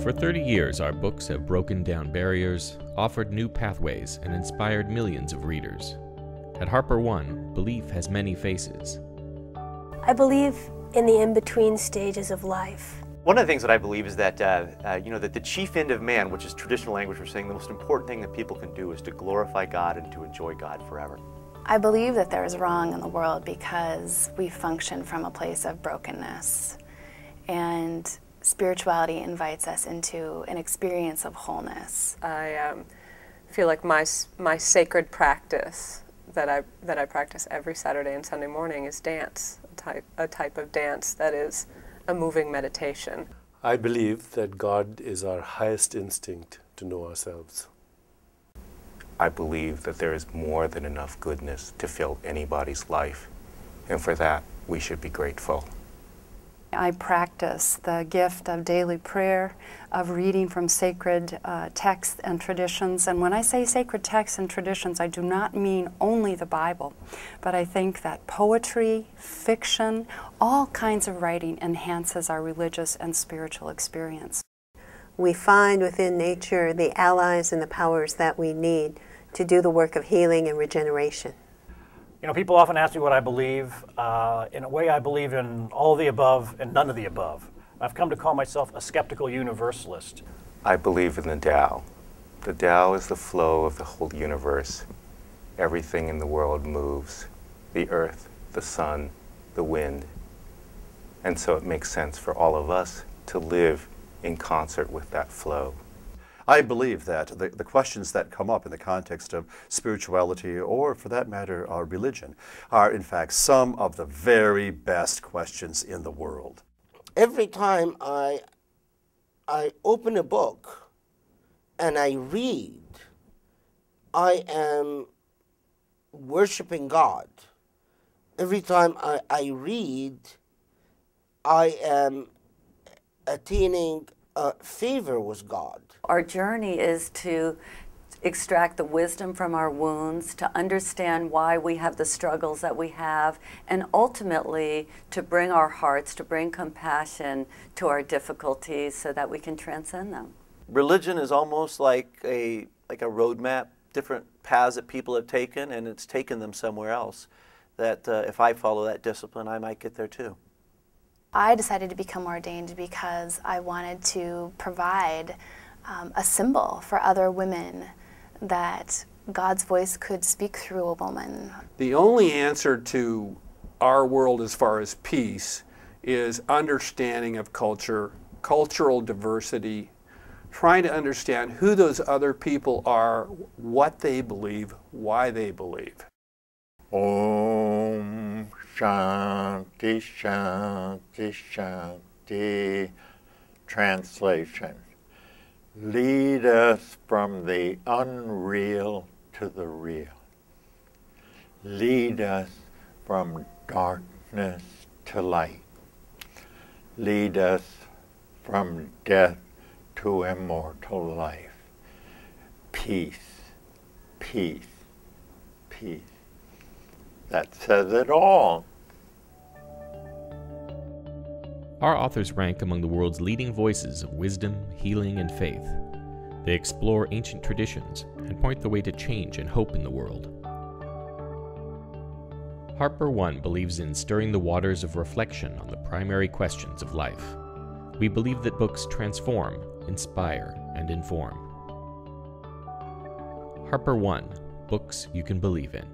For 30 years, our books have broken down barriers, offered new pathways, and inspired millions of readers. At Harper One, belief has many faces. I believe in the in-between stages of life. One of the things that I believe is that, that the chief end of man, which is traditional language for saying the most important thing that people can do is to glorify God and to enjoy God forever. I believe that there is wrong in the world because we function from a place of brokenness. And spirituality invites us into an experience of wholeness. I feel like my sacred practice that I practice every Saturday and Sunday morning is dance, a type of dance that is a moving meditation. I believe that God is our highest instinct to know ourselves. I believe that there is more than enough goodness to fill anybody's life, and for that we should be grateful. I practice the gift of daily prayer, of reading from sacred texts and traditions. And when I say sacred texts and traditions, I do not mean only the Bible, but I think that poetry, fiction, all kinds of writing enhances our religious and spiritual experience. We find within nature the allies and the powers that we need to do the work of healing and regeneration. You know, people often ask me what I believe. In a way, I believe in all of the above and none of the above. I've come to call myself a skeptical universalist. I believe in the Tao. The Tao is the flow of the whole universe. Everything in the world moves. The earth, the sun, the wind. And so it makes sense for all of us to live in concert with that flow. I believe that the questions that come up in the context of spirituality, or for that matter, religion, are in fact some of the very best questions in the world. Every time I open a book and I read, I am worshiping God. Every time I read, I am attaining favor with God. Our journey is to extract the wisdom from our wounds, to understand why we have the struggles that we have, and ultimately to bring our hearts, to bring compassion to our difficulties so that we can transcend them. Religion is almost like a roadmap, different paths that people have taken, and it's taken them somewhere else. That if I follow that discipline, I might get there too. I decided to become ordained because I wanted to provide a symbol for other women that God's voice could speak through a woman. The only answer to our world as far as peace is understanding of culture, cultural diversity, trying to understand who those other people are, what they believe, why they believe. Om Shanti Shanti Shanti. Translation. Lead us from the unreal to the real. Lead us from darkness to light. Lead us from death to immortal life. Peace, peace, peace. That says it all. Our authors rank among the world's leading voices of wisdom, healing, and faith. They explore ancient traditions and point the way to change and hope in the world. Harper One believes in stirring the waters of reflection on the primary questions of life. We believe that books transform, inspire, and inform. Harper One, books you can believe in.